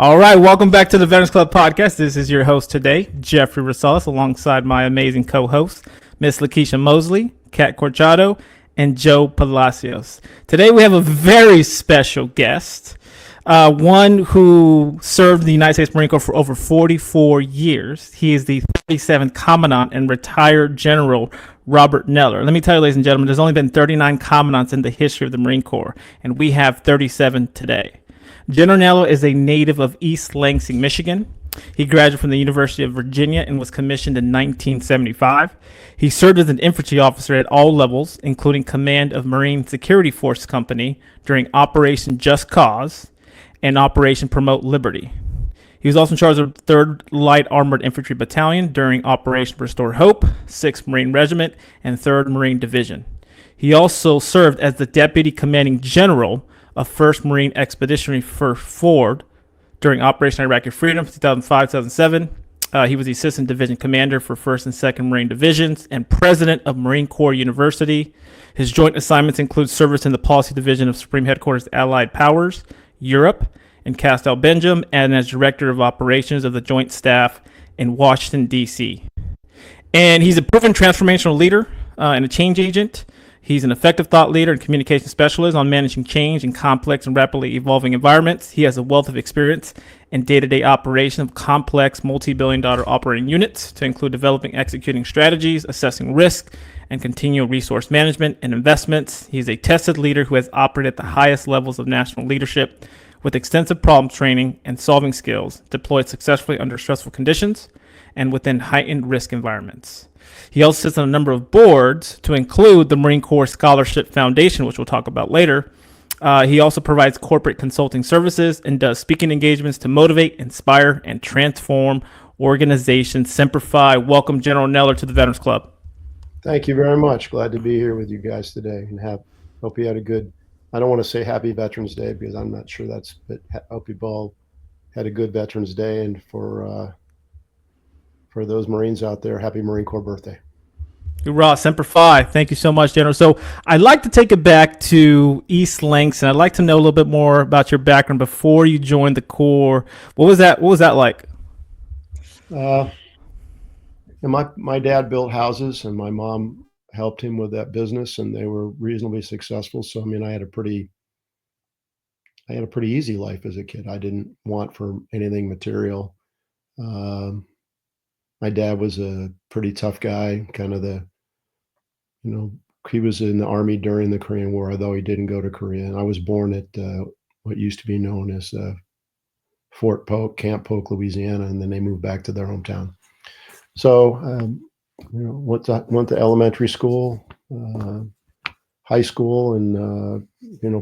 All right, welcome back to the Veterans Club podcast. This is your host today, Jeffrey Rosales, alongside my amazing co-hosts, Miss Lakeisha Mosley, Kat Corchado, and Joe Palacios. Today we have a very special guest, one who served the United States Marine Corps for over 44 years. He is the 37th Commandant and retired General Robert Neller. Let me tell you, ladies and gentlemen, there's only been 39 Commandants in the history of the Marine Corps, and we have 37 today. General Neller is a native of East Lansing, Michigan. He graduated from the University of Virginia and was commissioned in 1975. He served as an infantry officer at all levels, including command of Marine Security Force Company during Operation Just Cause and Operation Promote Liberty. He was also in charge of 3rd Light Armored Infantry Battalion during Operation Restore Hope, 6th Marine Regiment, and 3rd Marine Division. He also served as the Deputy Commanding General of 1st Marine Expeditionary Force during Operation Iraqi Freedom, 2005-2007. He was the Assistant Division Commander for 1st and 2nd Marine Divisions and President of Marine Corps University. His joint assignments include service in the Policy Division of Supreme Headquarters Allied Powers, Europe, in Casteau, Belgium, and as Director of Operations of the Joint Staff in Washington, D.C. And he's a proven transformational leader and a change agent. He's an effective thought leader and communication specialist on managing change in complex and rapidly evolving environments. He has a wealth of experience in day-to-day operation of complex multi-billion-dollar operating units to include developing, executing strategies, assessing risk, and continual resource management and investments. He's a tested leader who has operated at the highest levels of national leadership with extensive problem training and solving skills, deployed successfully under stressful conditions and within heightened risk environments. He also sits on a number of boards to include the Marine Corps Scholarship Foundation, which we'll talk about later. He also provides corporate consulting services and does speaking engagements to motivate, inspire, and transform organizations. Semper Fi. Welcome, General Neller, to the Veterans Club. Thank you very much. Glad to be here with you guys today, and hope you had a good. I don't want to say Happy Veterans Day because I'm not sure that's. But hope you all had a good Veterans Day, and for those Marines out there, happy Marine Corps birthday. Hoorah, Semper Fi. Thank you so much, General. So I'd like to take it back to East Lansing. I'd like to know a little bit more about your background before you joined the Corps. What was that like? My dad built houses, and my mom helped him with that business, and they were reasonably successful. So I mean, I had a pretty easy life as a kid. I didn't want for anything material. My dad was a pretty tough guy, kind of he was in the Army during the Korean War, although he didn't go to Korea. And I was born at what used to be known as Fort Polk, Camp Polk, Louisiana, and then they moved back to their hometown. So, went to elementary school, high school, and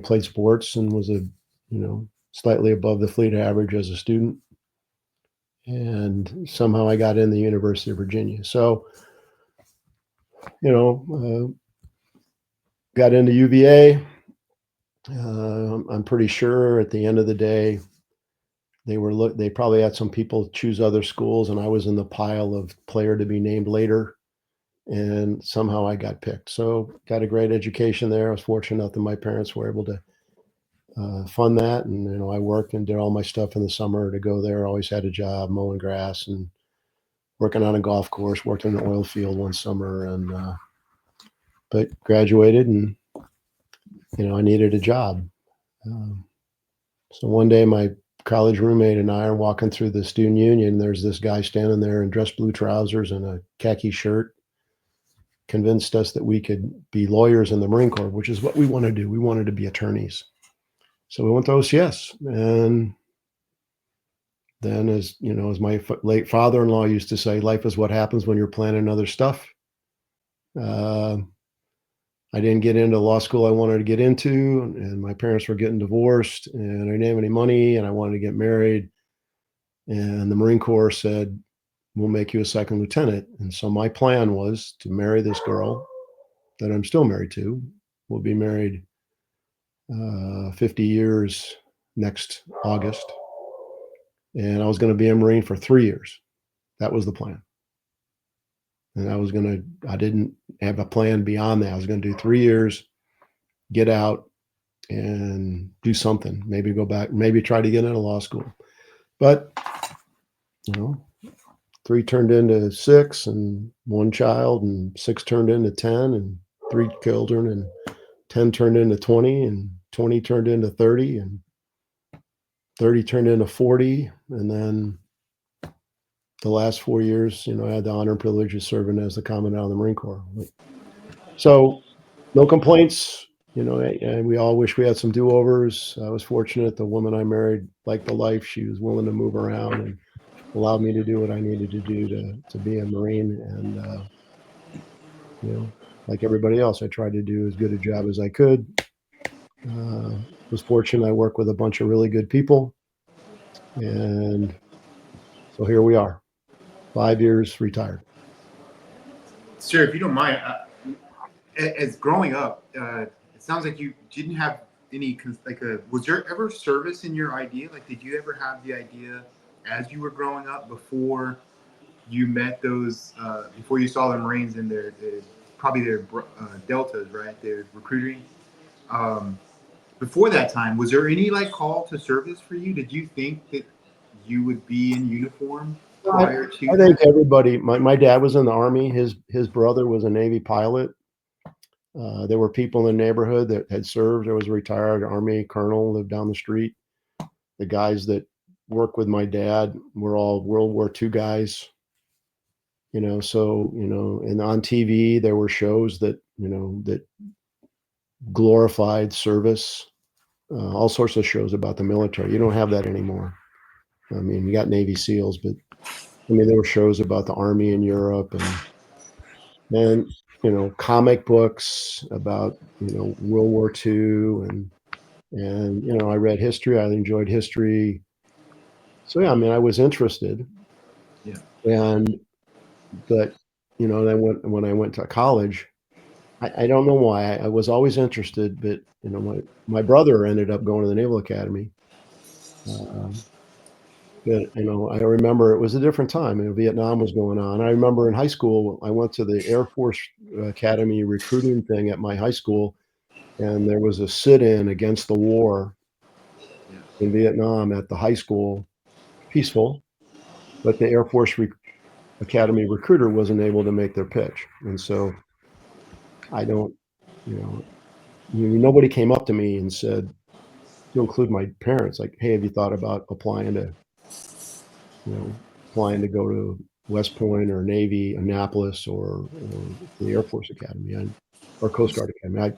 played sports and was slightly above the fleet average as a student. And somehow I got in the University of Virginia. So, got into UVA. I'm pretty sure at the end of the day, they probably had some people choose other schools, and I was in the pile of player to be named later. And somehow I got picked. So got a great education there. I was fortunate enough that my parents were able to fund that, and I worked and did all my stuff in the summer to go there. Always had a job mowing grass and working on a golf course. Worked in the oil field one summer, and but graduated, and I needed a job. So one day my college roommate and I are walking through the student union. There's this guy standing there in dress blue trousers and a khaki shirt. Convinced us that we could be lawyers in the Marine Corps, which is what we want to do. We wanted to be attorneys. So we went to OCS, and then as my late father-in-law used to say, life is what happens when you're planning other stuff. I didn't get into law school I wanted to get into, and my parents were getting divorced, and I didn't have any money, and I wanted to get married. And the Marine Corps said, we'll make you a second lieutenant. And so my plan was to marry this girl that I'm still married to. We'll be married 50 years next August. And I was going to be a Marine for 3 years. That was the plan. And I didn't have a plan beyond that. I was going to do 3 years, get out and do something, maybe go back, maybe try to get into law school. But, 3 turned into 6 and 1 child, and 6 turned into 10 and 3 children, and 10 turned into 20 and 20 turned into 30 and 30 turned into 40. And then the last 4 years, I had the honor and privilege of serving as the Commandant of the Marine Corps. So no complaints, and we all wish we had some do-overs. I was fortunate the woman I married liked the life. She was willing to move around and allowed me to do what I needed to do to be a Marine. And, like everybody else, I tried to do as good a job as I could. Was fortunate I worked with a bunch of really good people. And so here we are, 5 years retired. Sir, if you don't mind, as growing up, it sounds like you didn't have any, was there ever service in your idea? Like, did you ever have the idea as you were growing up before you met those, before you saw the Marines in their probably their deltas, right? Their recruiting. Before that time, was there any call to service for you? Did you think that you would be in uniform prior to I think everybody, my dad was in the Army. His brother was a Navy pilot. There were people in the neighborhood that had served. There was a retired Army colonel lived down the street. The guys that worked with my dad were all World War II guys. And on TV, there were shows that glorified service, all sorts of shows about the military. You don't have that anymore. I mean, you got Navy SEALs, but there were shows about the Army in Europe and comic books about, World War II and I read history. I enjoyed history. So, yeah, I was interested. Yeah. But, then when I went to college, I don't know why. I was always interested, but, my brother ended up going to the Naval Academy. But, I remember it was a different time. Vietnam was going on. I remember in high school, I went to the Air Force Academy recruiting thing at my high school, and there was a sit-in against the war in Vietnam at the high school, peaceful, but the Air Force Academy recruiter wasn't able to make their pitch. And so I don't, nobody came up to me and said, to include my parents, like, hey, have you thought about applying to go to West Point or Navy, Annapolis, or the Air Force Academy or Coast Guard Academy?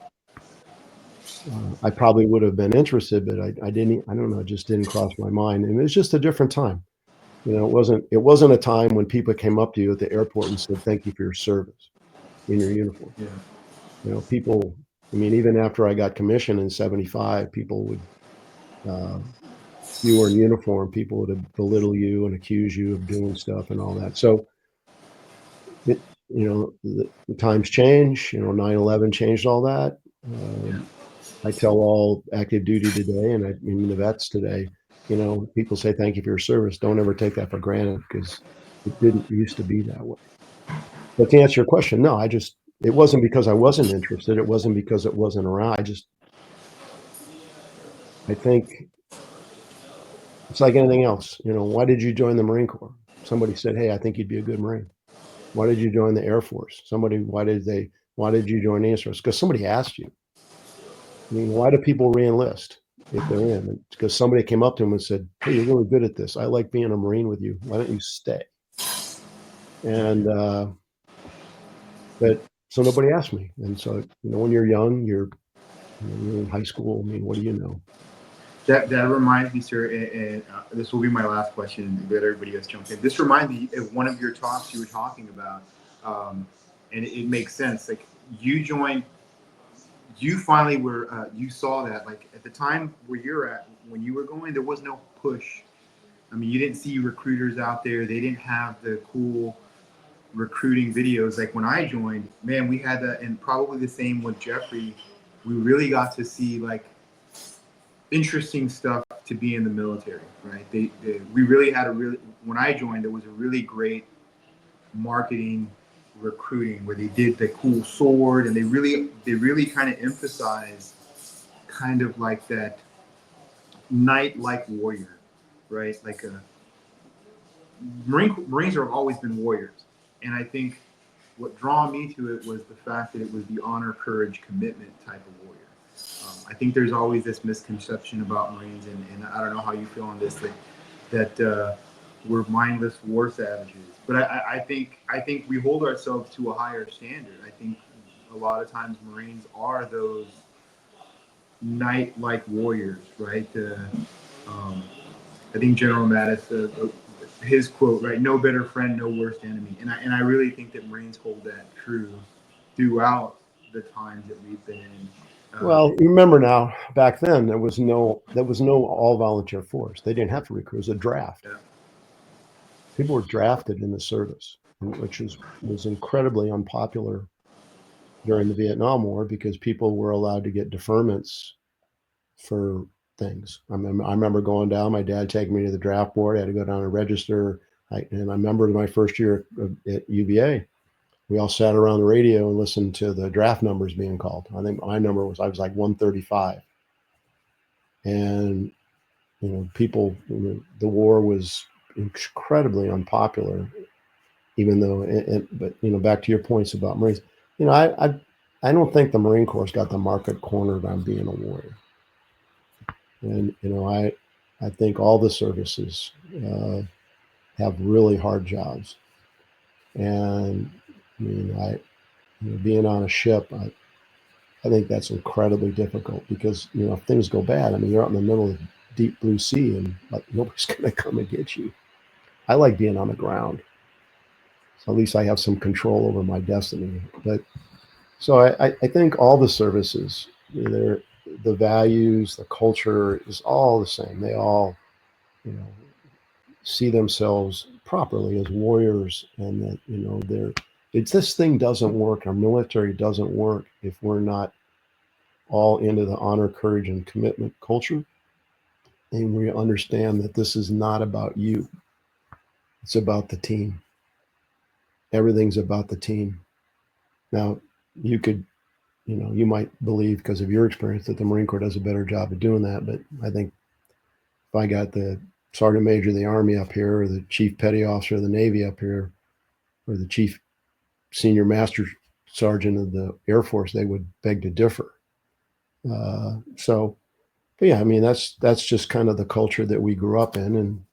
I probably would have been interested, but I didn't. I don't know. It just didn't cross my mind, and it was just a different time. It wasn't a time when people came up to you at the airport and said, "Thank you for your service in your uniform." Yeah. People. Even after I got commissioned in '75, people would. You were in uniform, people would belittle you and accuse you of doing stuff and all that. So, the times change. 9/11 changed all that. I tell all active duty today, and the vets today, people say thank you for your service. Don't ever take that for granted, because it didn't used to be that way. But to answer your question, no, it wasn't because I wasn't interested. It wasn't because it wasn't around. I think it's like anything else. Why did you join the Marine Corps? Somebody said, hey, I think you'd be a good Marine. Why did you join the Air Force? Why did you join the Air Force? Because somebody asked you. Why do people re-enlist if they're in? It's because somebody came up to them and said, hey, you're really good at this. I like being a Marine with you. Why don't you stay? And, so nobody asked me. And so, when you're young, you're in high school. What do you know? That reminds me, sir, and this will be my last question. Let everybody else jump in. This reminds me of one of your talks you were talking about, and it makes sense. Like, you joined, you finally were, you saw that, like, at the time where you're at, when you were going, there was no push. You didn't see recruiters out there. They didn't have the cool recruiting videos. Like, when I joined, man, we had that, and probably the same with Jeffrey. We really got to see, like, interesting stuff to be in the military, right? We really had when I joined, there was a really great marketing recruiting where they did the cool sword, and they really kind of emphasized kind of like that knight-like warrior, right? Like Marines have always been warriors, and I think what drew me to it was the fact that it was the honor, courage, commitment type of warrior. I think there's always this misconception about Marines, and I don't know how you feel on this, that we're mindless war savages. But I think we hold ourselves to a higher standard. I think a lot of times Marines are those knight-like warriors, right? I think General Mattis, his quote, right? No better friend, no worst enemy. And I really think that Marines hold that true throughout the times that we've been in. Well, remember now, back then there was no all volunteer force. They didn't have to recruit. It was a draft. Yeah. People were drafted in the service, which was incredibly unpopular during the Vietnam War because people were allowed to get deferments for things. I remember going down, my dad taking me to the draft board. I had to go down and register. And I remember my first year at UVA, we all sat around the radio and listened to the draft numbers being called. I think my number was, I was like 135. And, people, the war was incredibly unpopular, even though, but back to your points about Marines, I don't think the Marine Corps got the market cornered on being a warrior. And, I think all the services have really hard jobs. And being on a ship, I think that's incredibly difficult because, if things go bad, you're out in the middle of the deep blue sea and nobody's going to come and get you. I like being on the ground. So at least I have some control over my destiny. But so I think all the services, the values, the culture is all the same. They all, see themselves properly as warriors, and that, this thing doesn't work. Our military doesn't work if we're not all into the honor, courage, and commitment culture. And we understand that this is not about you. It's about the team. Everything's about the team. Now, you could, you might believe because of your experience that the Marine Corps does a better job of doing that. But I think if I got the Sergeant Major of the Army up here, or the Chief Petty Officer of the Navy up here, or the Chief Senior Master Sergeant of the Air Force, they would beg to differ. But yeah, that's just kind of the culture that we grew up in,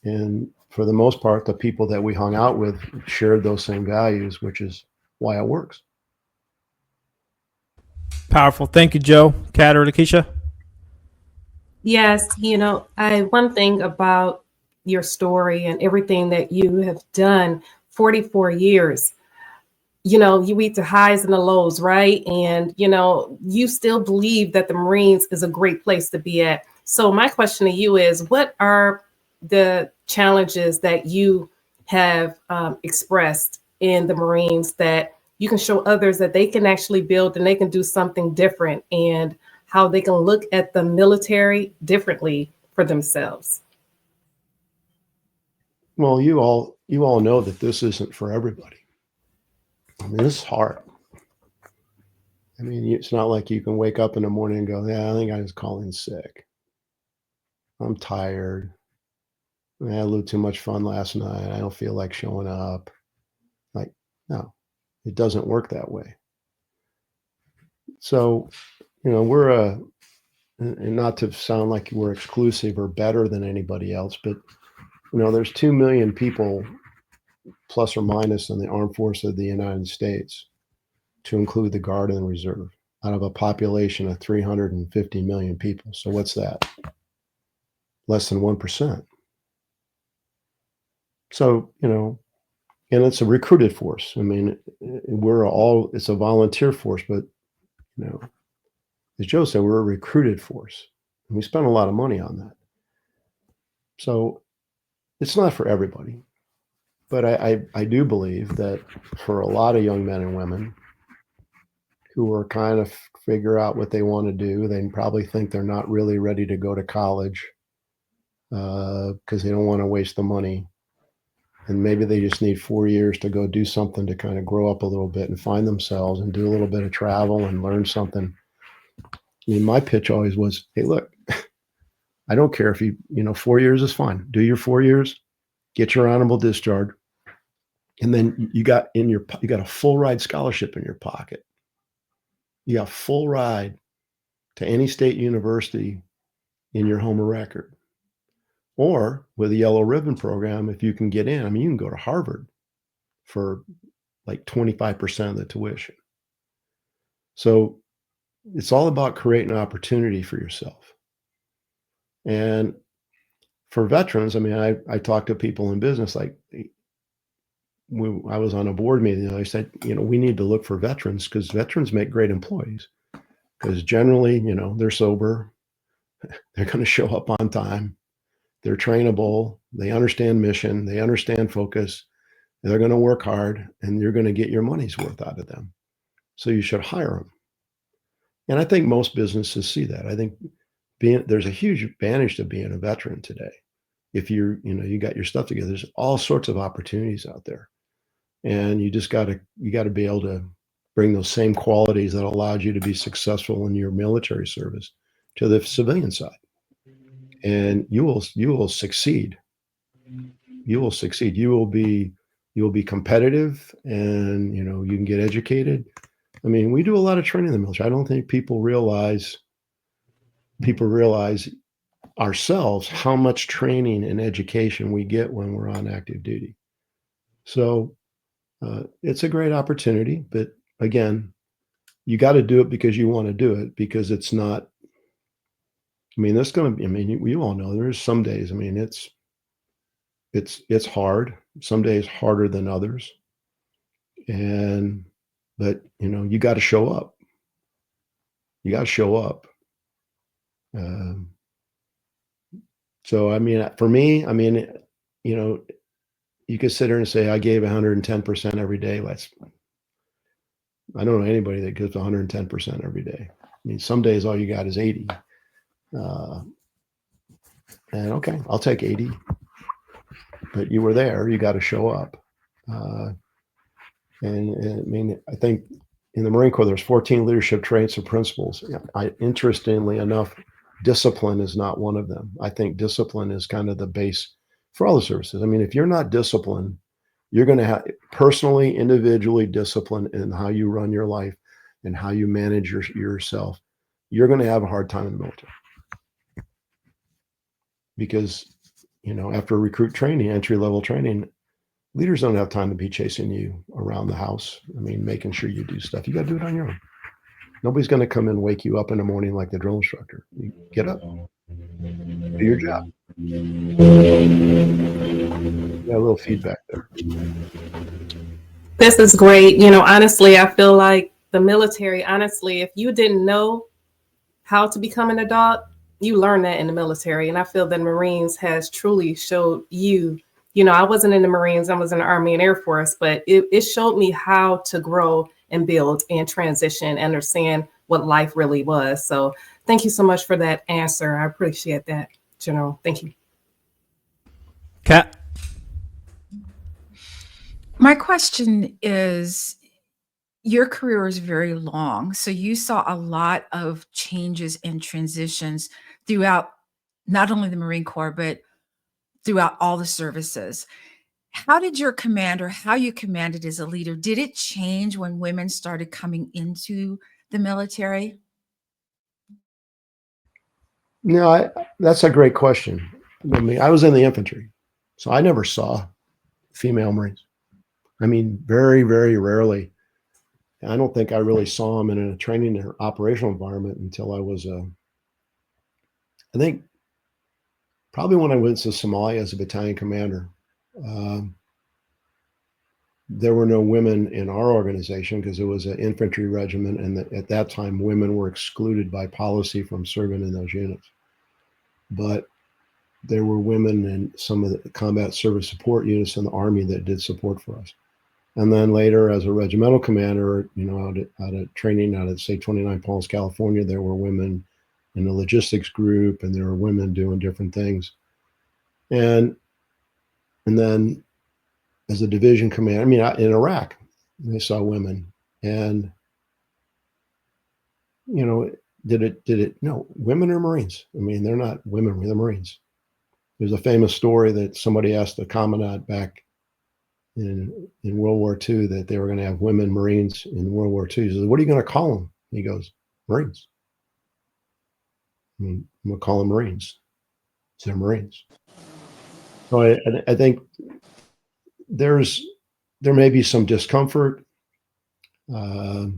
and for the most part, the people that we hung out with shared those same values, which is why it works. Powerful. Thank you, Joe. Kat or Lakeisha? Yes, one thing about your story and everything that you have done, 44 years, you reach the highs and the lows, right? And, you still believe that the Marines is a great place to be at. So my question to you is, what are the challenges that you have expressed in the Marines that you can show others that they can actually build and they can do something different, and how they can look at the military differently for themselves? Well, you all know that this isn't for everybody. This is hard. It's not like you can wake up in the morning and go, yeah, I think I was calling sick. I'm tired. I had a little too much fun last night. I don't feel like showing up. No, it doesn't work that way. So, we're and not to sound like we're exclusive or better than anybody else, but there's 2 million people plus or minus in the armed forces of the United States, to include the Guard and the Reserve, out of a population of 350 million people. So what's that? Less than 1%. So, and it's a recruited force. It's a volunteer force, but, as Joe said, we're a recruited force. And we spend a lot of money on that. So it's not for everybody. But I do believe that for a lot of young men and women who are kind of figure out what they want to do, they probably think they're not really ready to go to college because they don't want to waste the money. And maybe they just need 4 years to go do something to kind of grow up a little bit and find themselves and do a little bit of travel and learn something. My pitch always was, hey, look, I don't care if 4 years is fine. Do your 4 years, get your honorable discharge, and then you got a full ride scholarship in your pocket. You got full ride to any state university in your home of record. Or with the Yellow Ribbon program, if you can get in, I mean, you can go to Harvard for like 25% of the tuition. So it's all about creating an opportunity for yourself. And for veterans, I mean, I talk to people in business, like I was on a board meeting and I said, we need to look for veterans because veterans make great employees. Because generally, they're sober, they're going to show up on time, they're trainable, they understand mission, they understand focus, they're going to work hard, and you're going to get your money's worth out of them. So you should hire them. And I think most businesses see that. I think there's a huge advantage to being a veteran today. If you got your stuff together, there's all sorts of opportunities out there. And you just got to be able to bring those same qualities that allowed you to be successful in your military service to the civilian side. And you will succeed. You will succeed. You will be competitive, and you can get educated. I mean, we do a lot of training in the military. I don't think people realize ourselves how much training and education we get when we're on active duty. So it's a great opportunity, but again, you got to do it because you want to do it, because it's not, I mean, there's going to be, I mean, you all know there's some days, I mean, it's hard. Some days harder than others. But you got to show up. You got to show up. So, I mean, for me, I mean, you could sit there and say, I gave 110% every day. I don't know anybody that gives 110% every day. I mean, some days all you got is 80. And okay, I'll take 80. But you were there, you got to show up. And I mean, I think in the Marine Corps, there's 14 leadership traits or principles. Interestingly enough, discipline is not one of them. I think discipline is kind of the base for all the services. I mean, if you're not disciplined, you're going to have personally, individually disciplined in how you run your life and how you manage yourself. You're going to have a hard time in the military. Because, after recruit training, entry-level training, leaders don't have time to be chasing you around the house. I mean, making sure you do stuff. You got to do it on your own. Nobody's going to come and wake you up in the morning like the drill instructor. You get up, do your job. Got a little feedback there. This is great. Honestly, I feel like the military, honestly, if you didn't know how to become an adult, you learn that in the military. And I feel that Marines has truly showed you, I wasn't in the Marines, I was in the Army and Air Force, but it showed me how to grow and build and transition, understand what life really was. So thank you so much for that answer. I appreciate that, General. Thank you. Kat? My question is, your career is very long, so you saw a lot of changes and transitions throughout not only the Marine Corps, but throughout all the services. How did your command, or how you commanded as a leader, did it change when women started coming into the military? No, that's a great question. I mean, I was in the infantry, so I never saw female Marines. I mean, very, very rarely. I don't think I really saw them in a training or operational environment until I was, I think, probably when I went to Somalia as a battalion commander. There were no women in our organization because it was an infantry regiment, and at that time, women were excluded by policy from serving in those units. But there were women in some of the combat service support units in the Army that did support for us. And then later, as a regimental commander, out of training out of, say, 29 Palms, California, there were women in the logistics group, and there were women doing different things. And then as a division commander, I mean, in Iraq, I saw women. And, did it? No, women are Marines. I mean, they're not women, we're the Marines. There's a famous story that somebody asked the commandant back in World War II that they were going to have women Marines in World War II. He says, "What are you going to call them?" He goes, "Marines. I'm going to call them Marines. They're Marines." So I think there may be some discomfort. I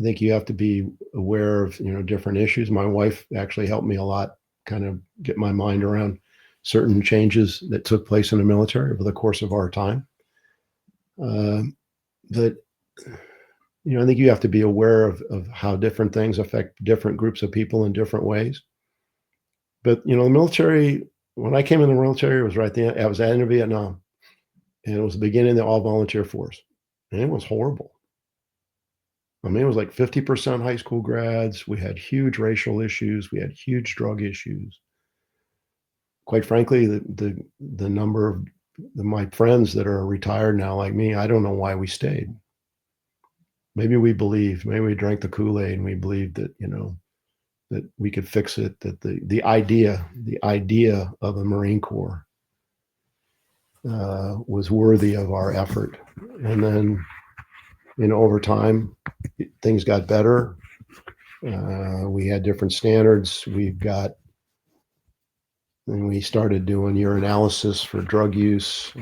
think you have to be aware of, different issues. My wife actually helped me a lot, kind of get my mind around certain changes that took place in the military over the course of our time. But I think you have to be aware of how different things affect different groups of people in different ways. But the military, when I came in the military, it was right there. I was at the end of Vietnam, and it was the beginning of the all-volunteer force, and it was horrible. I mean, it was like 50% high school grads. We had huge racial issues. We had huge drug issues. Quite frankly, the number of my friends that are retired now, like me, I don't know why we stayed. Maybe we drank the Kool-Aid and we believed that, that we could fix it, that the idea of the Marine Corps was worthy of our effort. And then, over time, things got better. We had different standards. And we started doing urinalysis for drug use.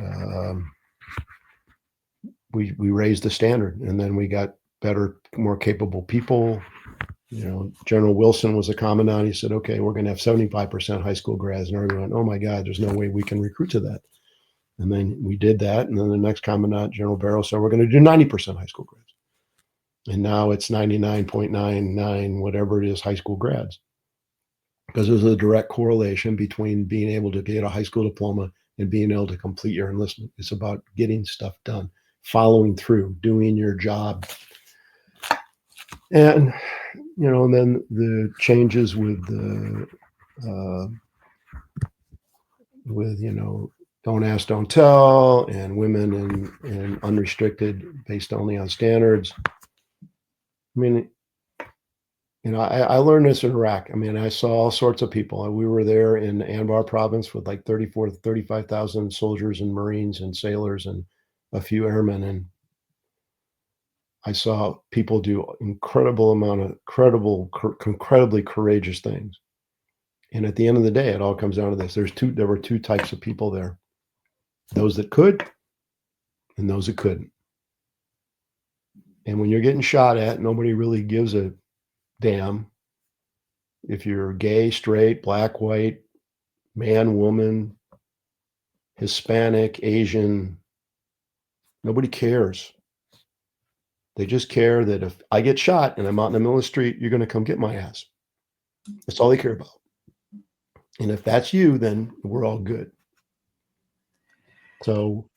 We raised the standard, and then we got better, more capable people. General Wilson was a commandant. He said, "Okay, we're going to have 75% high school grads." And everyone went, "Oh my God, there's no way we can recruit to that." And then we did that. And then the next commandant, General Barrow, said, "We're going to do 90% high school grads." And now it's 99.99, whatever it is, high school grads. Because there's a direct correlation between being able to get a high school diploma and being able to complete your enlistment. It's about getting stuff done, following through, doing your job. And, and then the changes with don't ask, don't tell, and women and unrestricted based only on standards. I mean, I learned this in Iraq. I mean, I saw all sorts of people. We were there in Anbar province with like 35,000 soldiers and Marines and sailors and a few airmen. And I saw people do incredibly courageous things. And at the end of the day, it all comes down to this. There were two types of people there. Those that could and those that couldn't. And when you're getting shot at, nobody really gives a damn if you're gay, straight, black, white, man, woman, Hispanic, Asian. Nobody cares. They just care that if I get shot and I'm out in the middle of the street, you're going to come get my ass. That's all they care about. And if that's you, then we're all good. So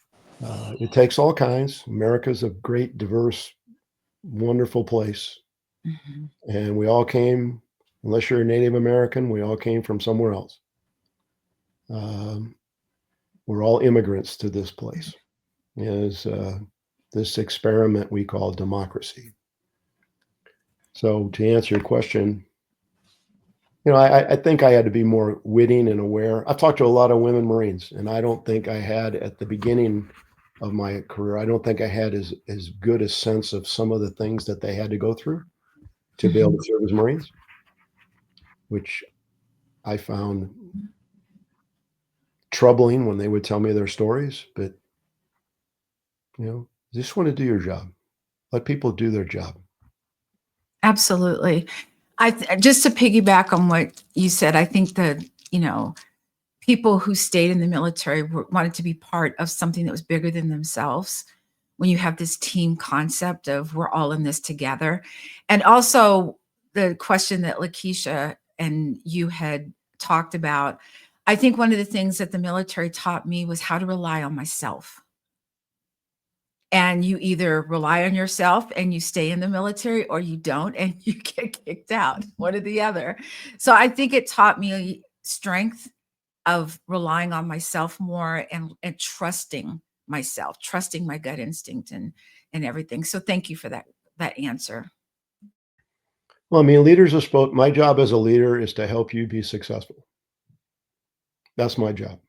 it takes all kinds. America's a great, diverse, wonderful place. Mm-hmm. And we all came, unless you're a Native American, we all came from somewhere else. We're all immigrants to this place. Is this experiment we call democracy. So to answer your question, I think I had to be more witting and aware. I've talked to a lot of women Marines, and I don't think I had at the beginning of my career, I don't think I had as good a sense of some of the things that they had to go through to be able to serve as Marines, which I found troubling when they would tell me their stories. But, just want to do your job. Let people do their job. Absolutely. Just to piggyback on what you said, I think that, people who stayed in the military wanted to be part of something that was bigger than themselves. When you have this team concept of we're all in this together. And also the question that Lakeisha and you had talked about, I think one of the things that the military taught me was how to rely on myself. And you either rely on yourself and you stay in the military, or you don't and you get kicked out, one or the other. So I think it taught me strength of relying on myself more and trusting myself, trusting my gut instinct and everything. So thank you for that answer. Well, I mean, leaders are my job as a leader is to help you be successful. That's my job.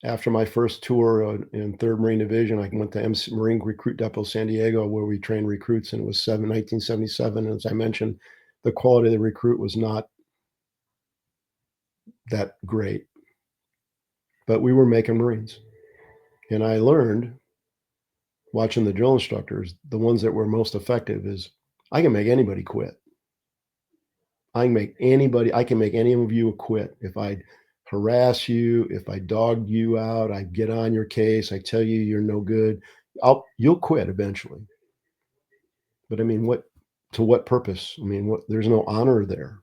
After my first tour in 3rd Marine Division, I went to Marine Recruit Depot San Diego, where we trained recruits, and it was 1977. And as I mentioned, the quality of the recruit was not that great, but we were making Marines. And I learned, watching the drill instructors, the ones that were most effective is, I can make anybody quit. I can make any of you quit. If I harass you, if I dog you out, I get on your case, I tell you you're no good, you'll quit eventually. But I mean, to what purpose? I mean, there's no honor there.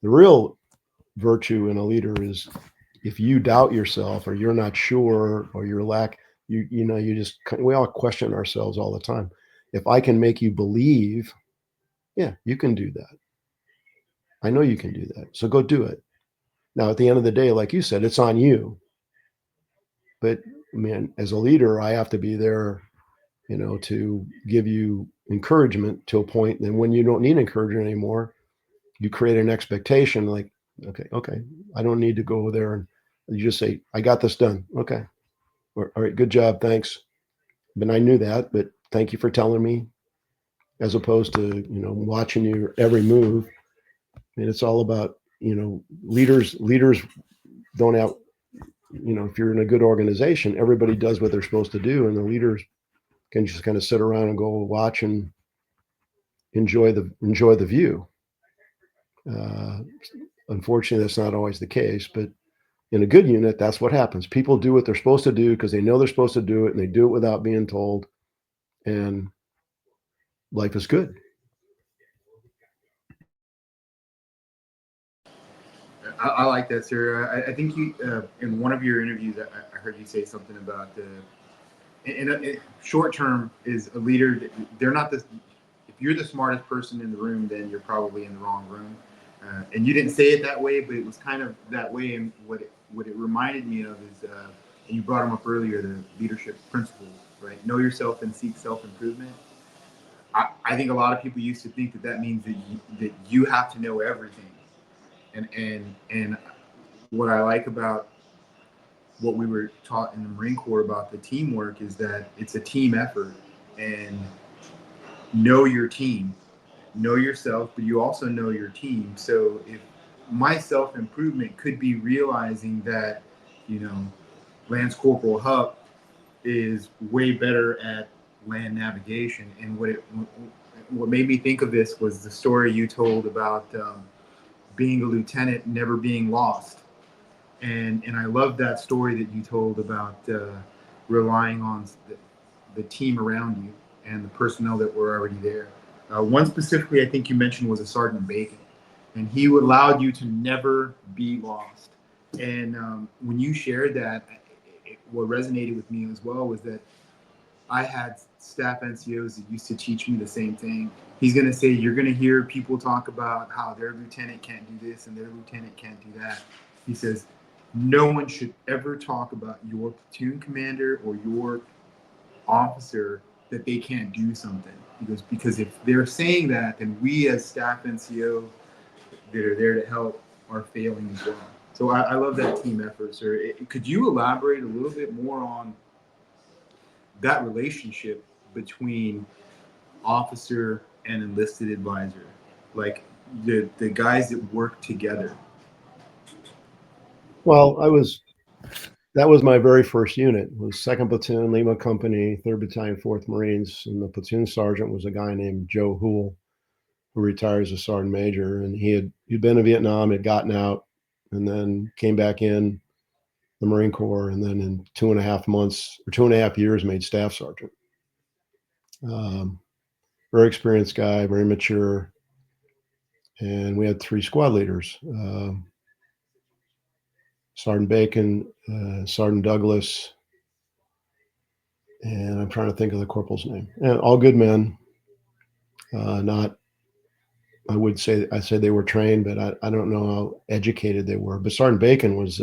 The real virtue in a leader is if you doubt yourself, or you're not sure, or we all question ourselves all the time. If I can make you believe, yeah, you can do that. I know you can do that. So go do it. Now, at the end of the day, like you said, it's on you. But man, as a leader, I have to be there, to give you encouragement to a point. Then when you don't need encouragement anymore, you create an expectation like, okay, I don't need to go there. And you just say, I got this done. Okay. All right. Good job. Thanks. But I knew that, but thank you for telling me, as opposed to, watching your every move. I mean, it's all about, leaders don't have, if you're in a good organization, everybody does what they're supposed to do, and the leaders can just kind of sit around and go watch and enjoy the view. Unfortunately, that's not always the case, but in a good unit, that's what happens. People do what they're supposed to do because they know they're supposed to do it, and they do it without being told, and life is good. I like that, sir. I think you, in one of your interviews, I heard you say something about short term is a leader. They're not this. If you're the smartest person in the room, then you're probably in the wrong room. And you didn't say it that way, but it was kind of that way. And what it reminded me of is, and you brought them up earlier, the leadership principles, right? Know yourself and seek self-improvement. I think a lot of people used to think that means that you have to know everything. And what I like about what we were taught in the Marine Corps about the teamwork is that it's a team effort, and know your team, know yourself, but you also know your team. So if my self-improvement could be realizing that, Lance Corporal Hupp is way better at land navigation. And what made me think of this was the story you told about being a lieutenant, never being lost. And I love that story that you told about relying on the team around you and the personnel that were already there. One specifically I think you mentioned was a Sergeant Bacon, and he allowed you to never be lost. And when you shared that, what resonated with me as well was that I had staff NCOs that used to teach me the same thing. He's going to say, you're going to hear people talk about how their lieutenant can't do this and their lieutenant can't do that. He says, no one should ever talk about your platoon commander or your officer that they can't do something. He goes, because if they're saying that, then we as staff NCO that are there to help are failing as well. So I love that team effort, sir. Could you elaborate a little bit more on that relationship between officer and enlisted advisor, like the guys that work together? Well, that was my very first unit. It was 2nd Platoon, Lima Company, 3rd Battalion, 4th Marines, and the platoon sergeant was a guy named Joe Hoole, who retired as a sergeant major, and he'd been in Vietnam, had gotten out, and then came back in the Marine Corps, and then in 2.5 years made staff sergeant. Very experienced guy, very mature, and we had 3 squad leaders: Sergeant Bacon, Sergeant Douglas, and I'm trying to think of the corporal's name. And all good men. I said they were trained, but I don't know how educated they were. But Sergeant Bacon was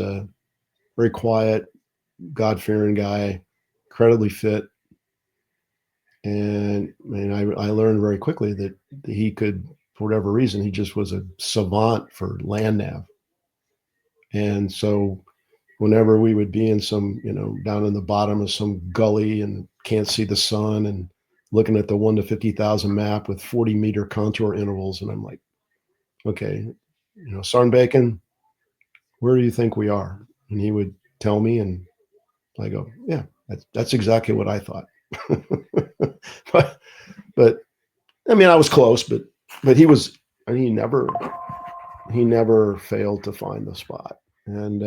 very quiet, God-fearing guy, incredibly fit. And I learned very quickly that he could, for whatever reason, he just was a savant for land nav. And so whenever we would be in some, down in the bottom of some gully and can't see the sun and looking at the 1 to 50,000 map with 40-meter contour intervals, and I'm like, okay, Sergeant Bacon, where do you think we are? And he would tell me, and I go, yeah, that's exactly what I thought. but I mean, I was close, but he was, and he never failed to find the spot. And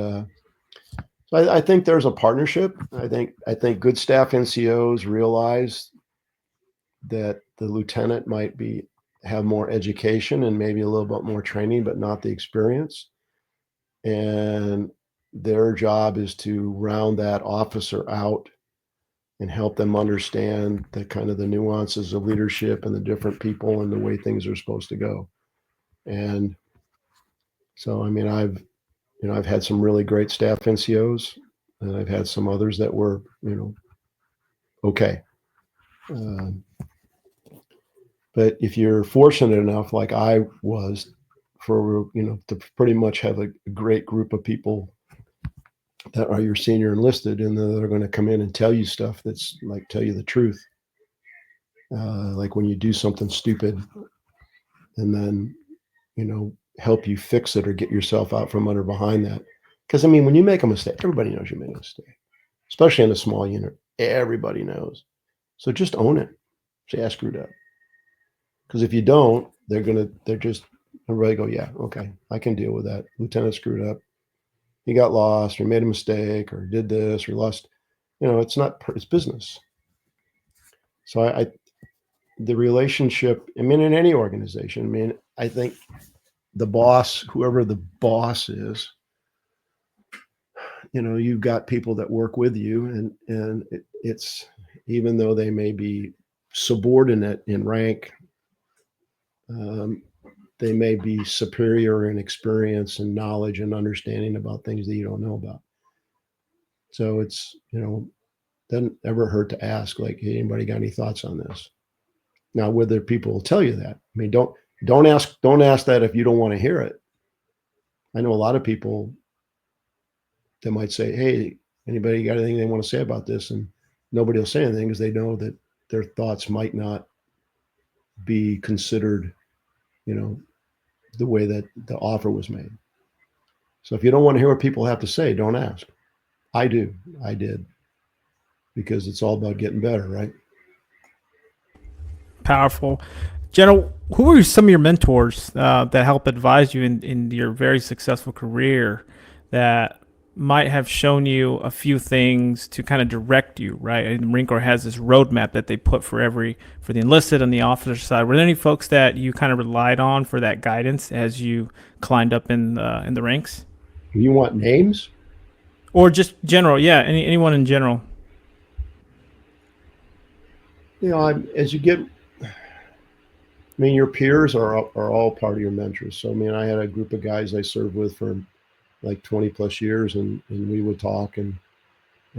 so I think there's a partnership. I think good staff NCOs realize that the lieutenant might have more education and maybe a little bit more training, but not the experience. And their job is to round that officer out and help them understand the kind of the nuances of leadership and the different people and the way things are supposed to go. And so, I mean, I've had some really great staff NCOs, and I've had some others that were, okay. But if you're fortunate enough, like I was, for, to pretty much have a great group of people that are your senior enlisted, and they're going to come in and tell you stuff that's like, tell you the truth. Like when you do something stupid, and then, help you fix it or get yourself out from under behind that. Because I mean, when you make a mistake, everybody knows you made a mistake, especially in a small unit. Everybody knows. So just own it. Say, I screwed up. Because if you don't, everybody go, yeah, okay, I can deal with that. Lieutenant screwed up. He got lost or made a mistake or did this or lost. It's business. So the relationship, I mean, in any organization, I mean, I think the boss, whoever the boss is, you've got people that work with you, and it's, even though they may be subordinate in rank, they may be superior in experience and knowledge and understanding about things that you don't know about. So it's, doesn't ever hurt to ask, like, hey, anybody got any thoughts on this? Now, whether people will tell you that, I mean, don't ask that if you don't want to hear it. I know a lot of people that might say, hey, anybody got anything they want to say about this? And nobody will say anything because they know that their thoughts might not be considered, the way that the offer was made. So if you don't want to hear what people have to say, don't ask. I did, because it's all about getting better, right? Powerful. General, who were some of your mentors that helped advise you in your very successful career that might have shown you a few things to kind of direct you, right? And the Marine Corps has this roadmap that they put for the enlisted and the officer side. Were there any folks that you kind of relied on for that guidance as you climbed up in the ranks? You want names? Or just general, yeah, anyone in general. As you get, I mean, your peers are all part of your mentors. So, I mean, I had a group of guys I served with for like 20 plus years, and we would talk, and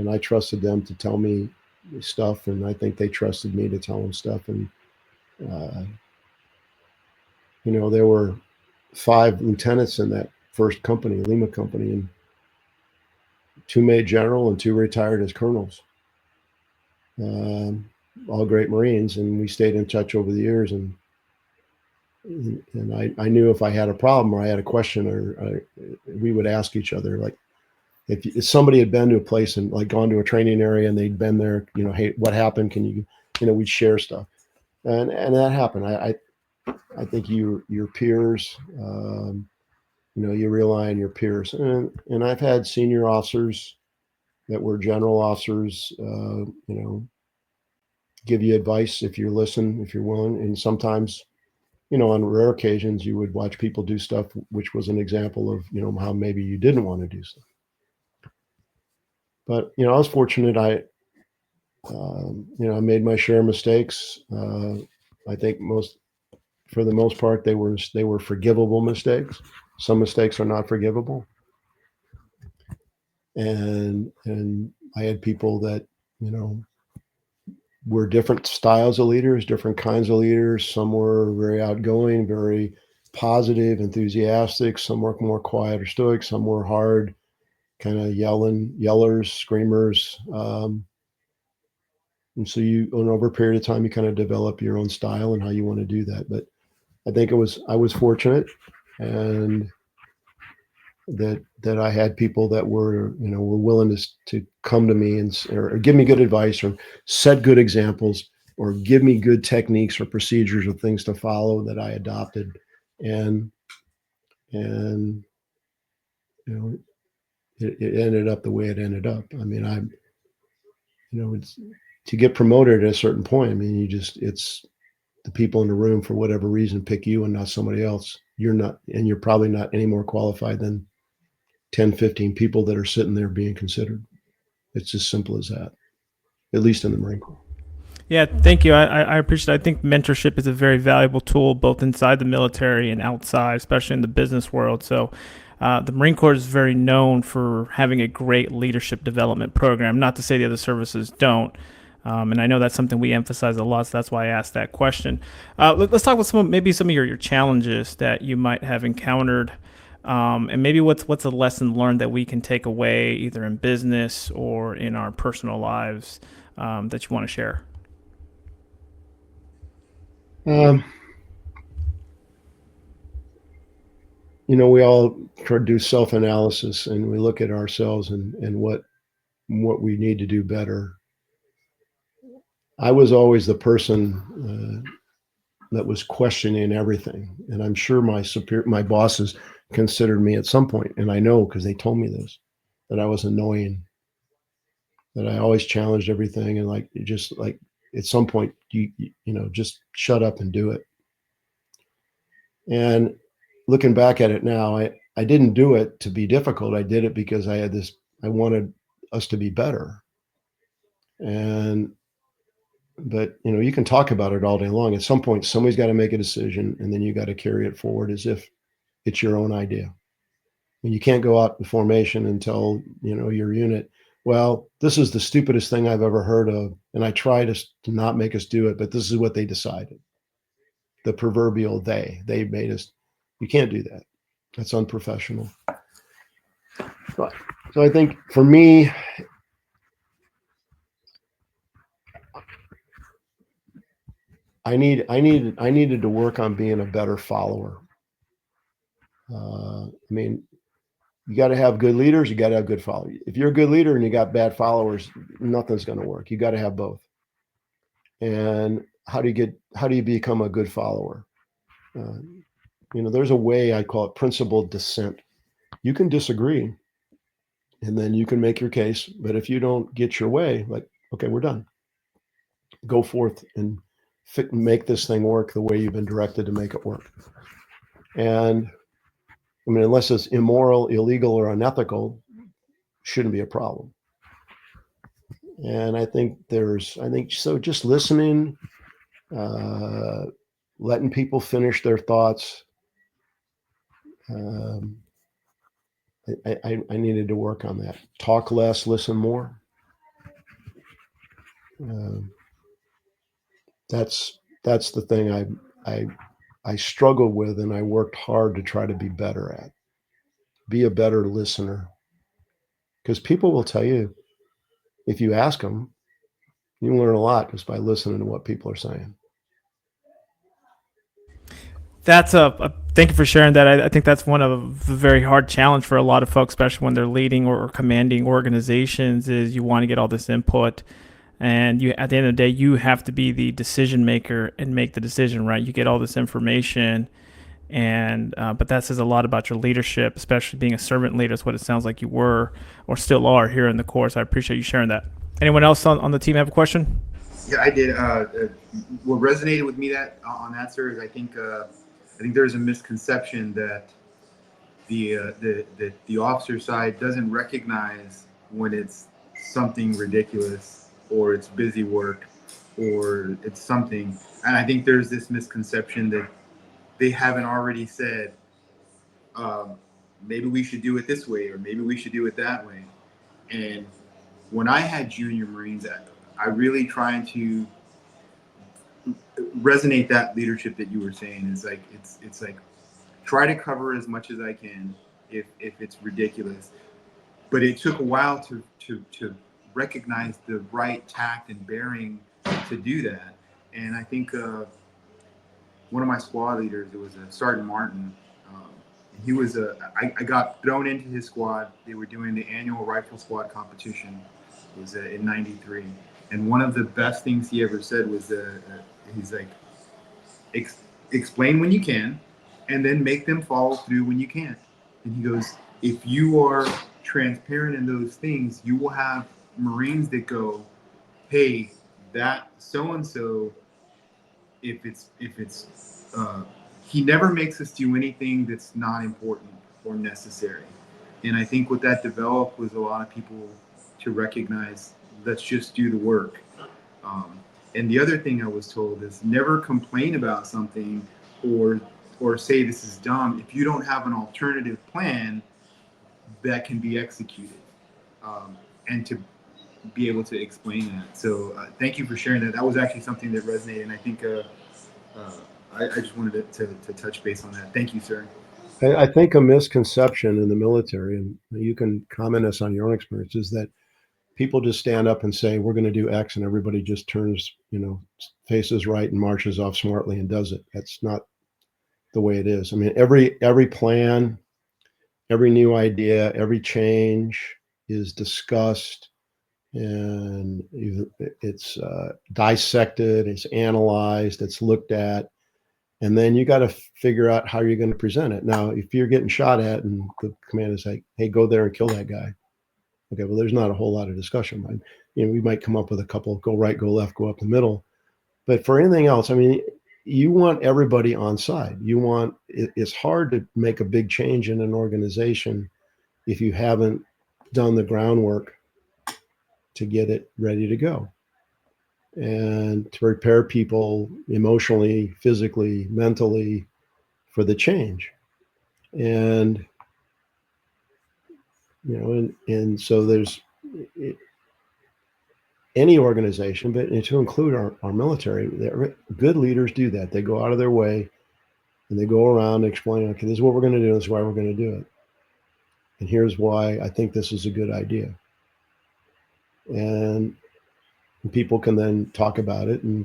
I trusted them to tell me stuff, and I think they trusted me to tell them stuff. And, there were 5 lieutenants in that first company, Lima Company, and 2 made general and 2 retired as colonels. All great Marines, and we stayed in touch over the years. And I knew if I had a problem or I had a question, or we would ask each other, like, if somebody had been to a place and like gone to a training area and they'd been there, hey, what happened? Can you, we'd share stuff, and that happened. I think your peers, you rely on your peers, and I've had senior officers that were general officers, give you advice if you listen, if you're willing, and sometimes, on rare occasions, you would watch people do stuff which was an example of, how maybe you didn't want to do stuff. But, I was fortunate. I made my share of mistakes. I think for the most part, they were forgivable mistakes. Some mistakes are not forgivable. And I had people that, were different styles of leaders, different kinds of leaders. Some were very outgoing, very positive, enthusiastic. Some were more quiet or stoic. Some were hard, kind of yellers, screamers. And so over a period of time, you kind of develop your own style and how you want to do that. But I think I was fortunate, and that I had people that were willing to come to me or give me good advice, or set good examples, or give me good techniques or procedures or things to follow that I adopted. And it ended up the way it ended up. I mean, it's to get promoted at a certain point. I mean, it's the people in the room, for whatever reason, pick you and not somebody else. You're probably not any more qualified than 10, 15 people that are sitting there being considered. It's as simple as that, at least in the Marine Corps. Yeah, thank you. I appreciate it. I think mentorship is a very valuable tool, both inside the military and outside, especially in the business world. So the Marine Corps is very known for having a great leadership development program. Not to say the other services don't. And I know that's something we emphasize a lot, so that's why I asked that question. Let's talk about maybe some of your challenges that you might have encountered, and maybe what's a lesson learned that we can take away either in business or in our personal lives that you want to share. We all try to do self-analysis, and we look at ourselves and what we need to do better. I was always the person that was questioning everything, and I'm sure my bosses considered me at some point, and I know because they told me this, that I was annoying, that I always challenged everything, and just at some point you just shut up and do it. And looking back at it now, I didn't do it to be difficult. I did it because I wanted us to be better. But you can talk about it all day long. At some point, somebody's got to make a decision, and then you got to carry it forward as if it's your own idea. And you can't go out in formation and tell your unit, well, this is the stupidest thing I've ever heard of, and I try to not make us do it, but this is what they decided. The proverbial they made us. You can't do that. That's unprofessional. So I think for me, I needed to work on being a better follower. I mean, you got to have good leaders. You got to have good followers. If you're a good leader and you got bad followers, nothing's going to work. You got to have both. And how do you become a good follower? There's a way, I call it principled dissent. You can disagree, and then you can make your case. But if you don't get your way, okay, we're done. Go forth and make this thing work the way you've been directed to make it work. And I mean, unless it's immoral, illegal, or unethical, shouldn't be a problem. And I think so. Just listening, letting people finish their thoughts. I needed to work on that. Talk less, listen more. That's the thing I struggled with, and I worked hard to try to be better at. Be a better listener, because people will tell you, if you ask them, you learn a lot just by listening to what people are saying. That's thank you for sharing that. I think that's one of a very hard challenge for a lot of folks, especially when they're leading or commanding organizations, is you want to get all this input, and at the end of the day, you have to be the decision maker and make the decision, right? You get all this information, and but that says a lot about your leadership, especially being a servant leader. Is what it sounds like you were or still are here in the course. I appreciate you sharing that. Anyone else on the team have a question? Yeah, I did. What resonated with me on that, sir, is I think there's a misconception that the officer side doesn't recognize when it's something ridiculous, or it's busy work, or it's something. And I think there's this misconception that they haven't already said, maybe we should do it this way, or maybe we should do it that way. And when I had junior Marines, I really tried to resonate that leadership that you were saying. It's like try to cover as much as I can if it's ridiculous. But it took a while to recognize the right tact and bearing to do that. And I think one of my squad leaders, it was Sergeant Martin. He was I got thrown into his squad. They were doing the annual rifle squad competition. It was in '93. And one of the best things he ever said was, he's like, explain when you can, and then make them follow through when you can't. And he goes, if you are transparent in those things, you will have Marines that go, hey, that so-and-so, if it's he never makes us do anything that's not important or necessary. And I think what that developed was a lot of people to recognize, let's just do the work. And the other thing I was told is never complain about something or say this is dumb if you don't have an alternative plan that can be executed, and to be able to explain that. So thank you for sharing that. That was actually something that resonated, and I think I just wanted to touch base on that. Thank you, sir. I think a misconception in the military, and you can comment us on your own experience, is that people just stand up and say, we're going to do X, and everybody just turns, faces right and marches off smartly and does it. That's not the way it is. I mean, every plan, every new idea, every change is discussed, and it's dissected, it's analyzed, it's looked at, and then you got to figure out how you're going to present it. Now, if you're getting shot at and the command is like, hey, go there and kill that guy. Okay, well, there's not a whole lot of discussion. We might come up with a couple, go right, go left, go up the middle. But for anything else, I mean, you want everybody on side. It's hard to make a big change in an organization if you haven't done the groundwork to get it ready to go. And to prepare people emotionally, physically, mentally for the change. And, and so there's any organization, but to include our military, good leaders do that. They go out of their way and they go around and explain, okay, this is what we're going to do. This is why we're going to do it. And here's why I think this is a good idea. And people can then talk about it. And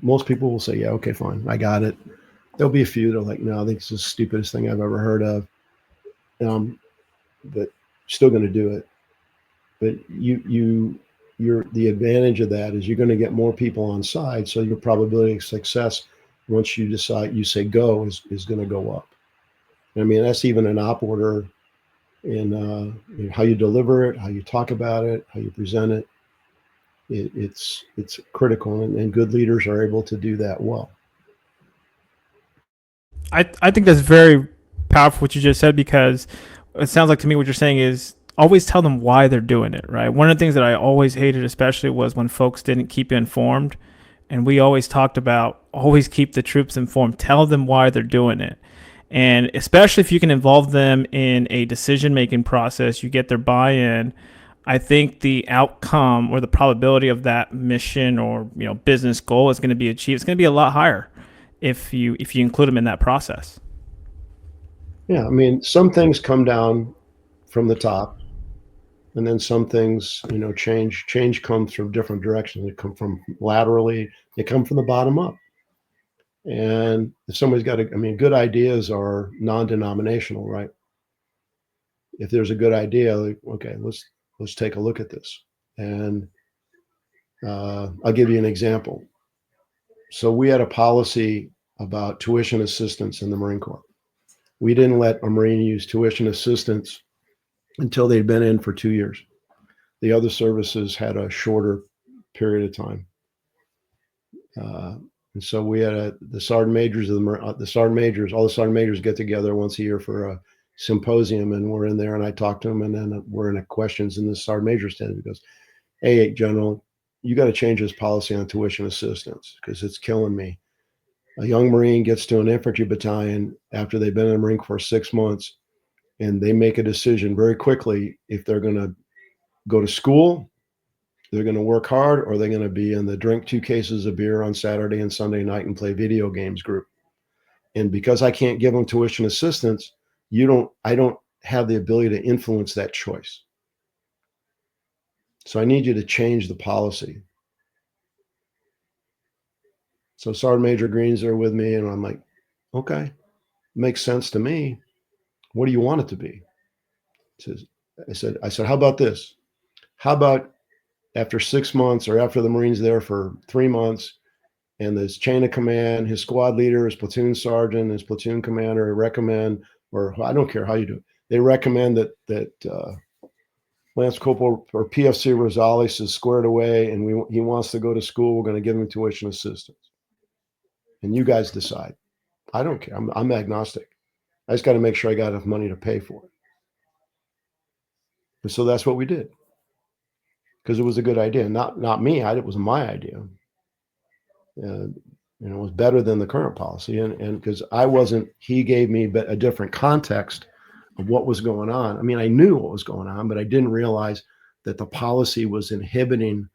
most people will say, yeah, okay, fine. I got it. There'll be a few that are like, no, I think it's the stupidest thing I've ever heard of. But still going to do it. But the advantage of that is you're going to get more people on side. So your probability of success, once you decide, you say go, is going to go up. I mean, that's even an op order in how you deliver it, how you talk about it, how you present it. It's critical, and good leaders are able to do that well. I think that's very powerful what you just said, because it sounds like to me what you're saying is always tell them why they're doing it, right? One of the things that I always hated especially was when folks didn't keep you informed, and we always talked about always keep the troops informed, tell them why they're doing it. And especially if you can involve them in a decision-making process, you get their buy-in, I think the outcome or the probability of that mission or business goal is going to be achieved. It's going to be a lot higher if you include them in that process. Yeah, I mean, some things come down from the top, and then some things, change comes from different directions. They come from laterally. They come from the bottom up. And if somebody's got good ideas are non-denominational, right? If there's a good idea, like, okay, let's take a look at this. And I'll give you an example. So we had a policy about tuition assistance in the Marine Corps. We didn't let a Marine use tuition assistance until they'd been in for 2 years. The other services had a shorter period of time. And so we had the sergeant majors all the sergeant majors get together once a year for a symposium, and we're in there, and I talk to them, and then we're in a questions, and the sergeant major stands and goes, hey, General, you got to change this policy on tuition assistance because it's killing me. A young Marine gets to an infantry battalion after they've been in the Marine Corps 6 months, and they make a decision very quickly if they're going to go to school, they're going to work hard, or they're going to be in the drink 2 cases of beer on Saturday and Sunday night and play video games group. And because I can't give them tuition assistance, I don't have the ability to influence that choice. So I need you to change the policy. So Sergeant Major Green's there with me, and I'm like, okay, makes sense to me. What do you want it to be? I said, how about this? How about after 6 months, or after the Marine's there for 3 months, and this chain of command, his squad leader, his platoon sergeant, his platoon commander recommend, or I don't care how you do it, they recommend that Lance Corporal or PFC Rosales is squared away, and he wants to go to school. We're going to give him tuition assistance, and you guys decide. I don't care. I'm agnostic. I just got to make sure I got enough money to pay for it. And so that's what we did, because it was a good idea. Not me. It was my idea. It was better than the current policy, and because he gave me a different context of what was going on. I mean, I knew what was going on, but I didn't realize that the policy was inhibiting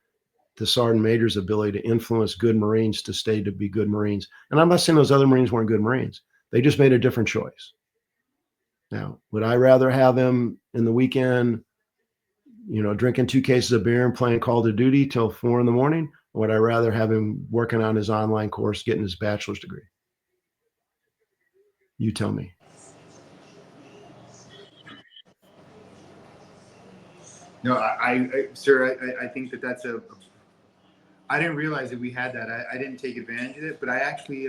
the sergeant major's ability to influence good Marines to be good Marines. And I'm not saying those other Marines weren't good Marines. They just made a different choice. Now, would I rather have them in the weekend, drinking 2 cases of beer and playing Call of Duty till 4 a.m, or would I rather have him working on his online course, getting his bachelor's degree? You tell me. No, sir, I think that's I didn't realize that we had that. I didn't take advantage of it, but I actually,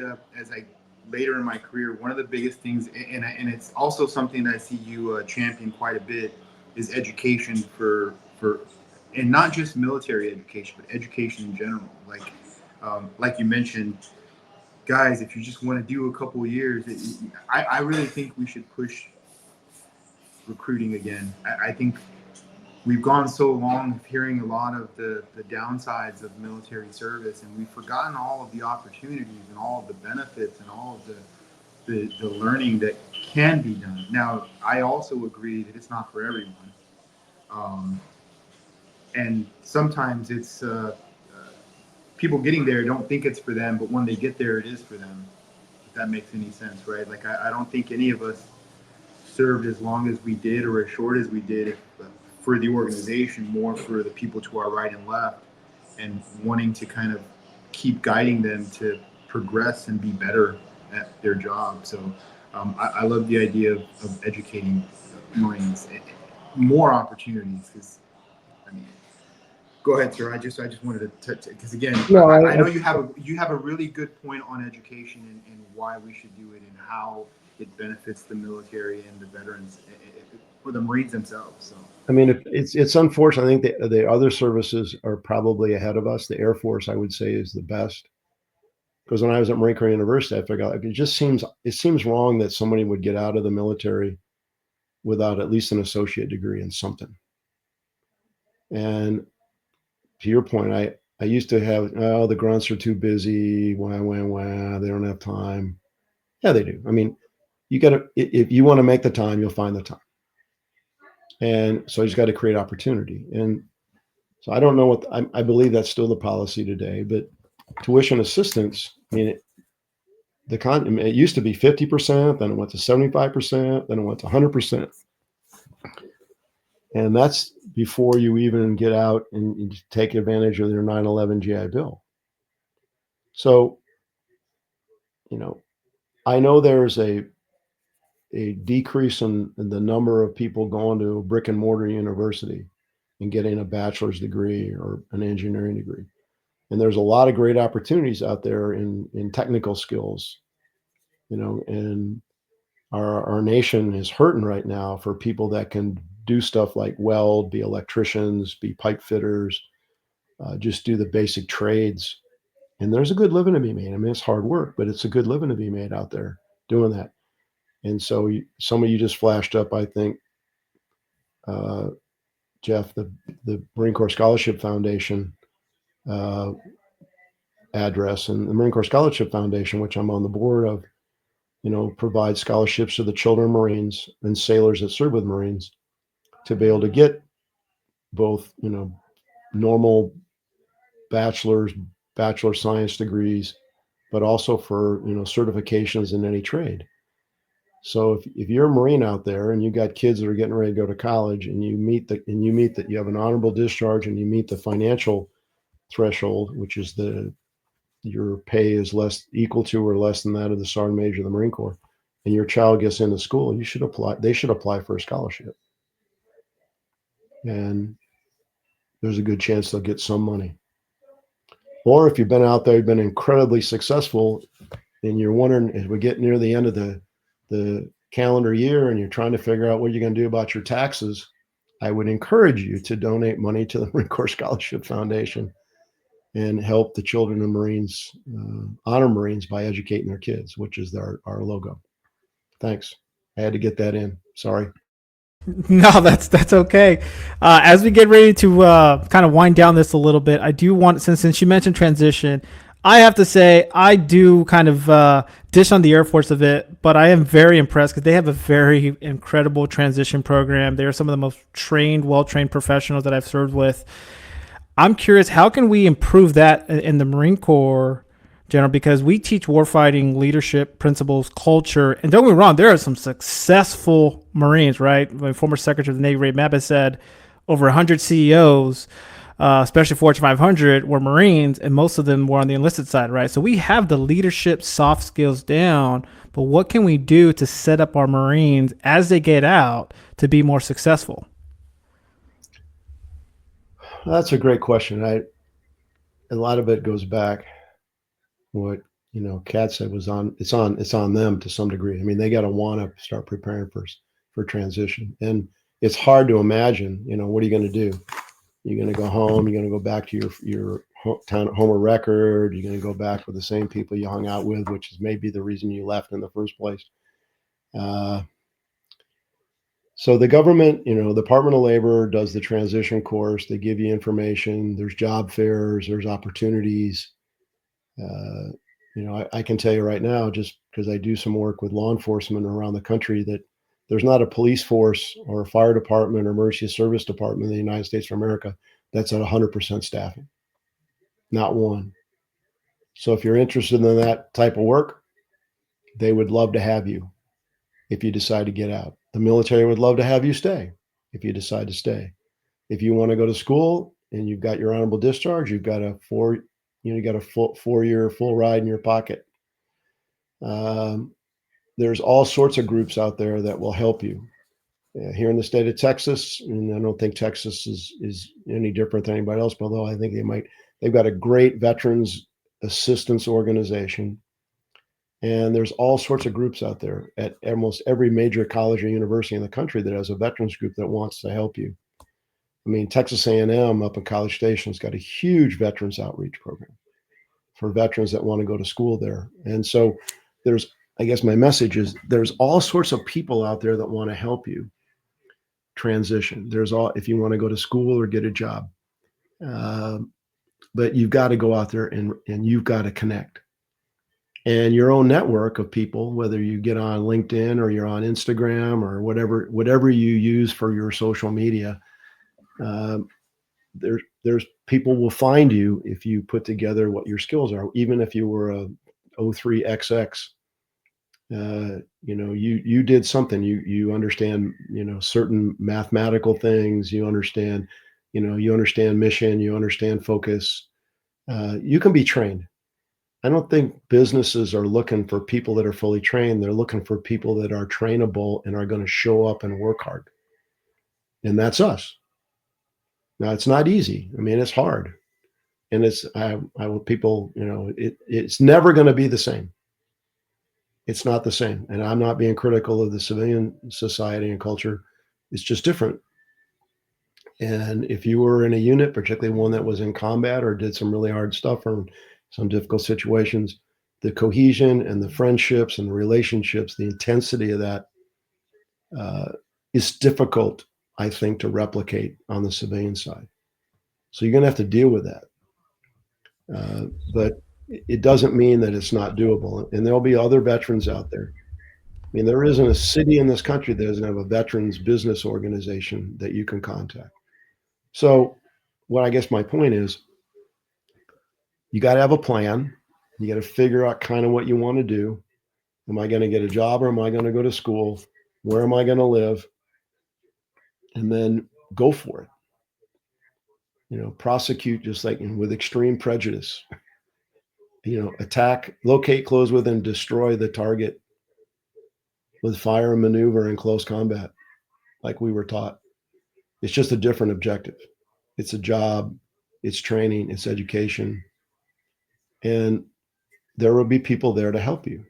later in my career, one of the biggest things, and it's also something that I see you champion quite a bit, is education and not just military education, but education in general. Like you mentioned, guys, if you just want to do a couple of years, I really think we should push recruiting again. I think we've gone so long hearing a lot of the downsides of military service, and we've forgotten all of the opportunities and all of the benefits and all of the learning that can be done. Now, I also agree that it's not for everyone. And sometimes it's people getting there don't think it's for them, but when they get there, it is for them, if that makes any sense, right? Like, I don't think any of us served as long as we did or as short as we did for the organization, more for the people to our right and left, and wanting to kind of keep guiding them to progress and be better at their job. So I love the idea of educating Marines, more opportunities, because go ahead, sir. I just wanted to, because again, No, I know you have a really good point on education and why we should do it and how it benefits the military and the veterans or the Marines themselves. So I mean, it's unfortunate. I think the other services are probably ahead of us. The Air Force, I would say, is the best, because when I was at Marine Corps University, I figured out it seems wrong that somebody would get out of the military without at least an associate degree in something. And to your point, I used to have, the grunts are too busy, they don't have time. Yeah, they do. I mean, if you want to make the time, you'll find the time. And so you just got to create opportunity. And so I don't know I believe that's still the policy today, but tuition assistance, I mean, it used to be 50%, then it went to 75%, then it went to 100%. And that's before you even get out and take advantage of their 9/11 GI Bill. So, I know there's a decrease in the number of people going to a brick and mortar university and getting a bachelor's degree or an engineering degree. And there's a lot of great opportunities out there in technical skills, and our nation is hurting right now for people that can do stuff like weld, be electricians, be pipe fitters, just do the basic trades. And there's a good living to be made. I mean, it's hard work, but it's a good living to be made out there doing that. And so some of you just flashed up, I think, Jeff, the Marine Corps Scholarship Foundation address. And the Marine Corps Scholarship Foundation, which I'm on the board of, provides scholarships to the children of Marines and sailors that serve with Marines to be able to get both, normal bachelor science degrees, but also for, certifications in any trade. So if you're a Marine out there and you got kids that are getting ready to go to college, and you meet that you have an honorable discharge and you meet the financial threshold, which is your pay is equal to or less than that of the Sergeant Major of the Marine Corps, and your child gets into school, they should apply for a scholarship. And there's a good chance they'll get some money. Or if you've been out there, you've been incredibly successful, and you're wondering, as we get near the end of the calendar year and you're trying to figure out what you're going to do about your taxes, I would encourage you to donate money to the Marine Corps Scholarship Foundation and help the children of Marines, honor Marines by educating their kids, which is our logo. Thanks. I had to get that in. Sorry. No, that's okay. As we get ready to kind of wind down this a little bit, I do want, since you mentioned transition, I have to say I do kind of dish on the Air Force a bit, but I am very impressed because they have a very incredible transition program. They are some of the most well-trained professionals that I've served with. I'm curious, how can we improve that in the Marine Corps, General? Because we teach warfighting, leadership, principles, culture, and don't get me wrong, there are some successful Marines, right? My former Secretary of the Navy, Ray Mabus, said over 100 CEOs, especially Fortune 500, were Marines, and most of them were on the enlisted side, right? So we have the leadership soft skills down, but what can we do to set up our Marines as they get out to be more successful? That's a great question. A lot of it goes back what Kat said was it's on them to some degree. I mean, they got to want to start preparing for transition, and it's hard to imagine. What are you going to do? You're going to go home. You're going to go back to your home of record. You're going to go back with the same people you hung out with, which is maybe the reason you left in the first place. So the government, Department of Labor does the transition course. They give you information. There's job fairs. There's opportunities. I can tell you right now, just because I do some work with law enforcement around the country, that there's not a police force or a fire department or emergency service department in the United States of America that's at 100% staffing. Not one. So if you're interested in that type of work, they would love to have you if you decide to get out. The military would love to have you stay if you decide to stay. If you want to go to school and you've got your honorable discharge, you've got a 4-year full ride in your pocket. There's all sorts of groups out there that will help you. Here in the state of Texas, and I don't think Texas is any different than anybody else, although I think they've got a great veterans assistance organization. And there's all sorts of groups out there at almost every major college or university in the country that has a veterans group that wants to help you. I mean, Texas A&M up in College Station has got a huge veterans outreach program for veterans that want to go to school there. And so I guess my message is there's all sorts of people out there that want to help you transition. If you want to go to school or get a job, but you've got to go out there and you've got to connect. And your own network of people, whether you get on LinkedIn or you're on Instagram or whatever you use for your social media, there's people will find you if you put together what your skills are. Even if you were a 03XX, you did something. You understand certain mathematical things. You understand mission. You understand focus. You can be trained. I don't think businesses are looking for people that are fully trained. They're looking for people that are trainable and are going to show up and work hard. And that's us. Now, it's not easy. I mean, it's hard. And it's never going to be the same. It's not the same. And I'm not being critical of the civilian society and culture. It's just different. And if you were in a unit, particularly one that was in combat or did some really hard stuff or some difficult situations, the cohesion and the friendships and the relationships, the intensity of that is difficult, I think, to replicate on the civilian side. So you're going to have to deal with that. But it doesn't mean that it's not doable. And there'll be other veterans out there. I mean, there isn't a city in this country that doesn't have a veterans business organization that you can contact. So what I guess my point is, you got to have a plan. You got to figure out kind of what you want to do. Am I going to get a job or am I going to go to school? Where am I going to live? And then go for it. Prosecute just like with extreme prejudice. Attack, locate, close with, and destroy the target with fire and maneuver and close combat, like we were taught. It's just a different objective. It's a job, it's training, it's education. And there will be people there to help you.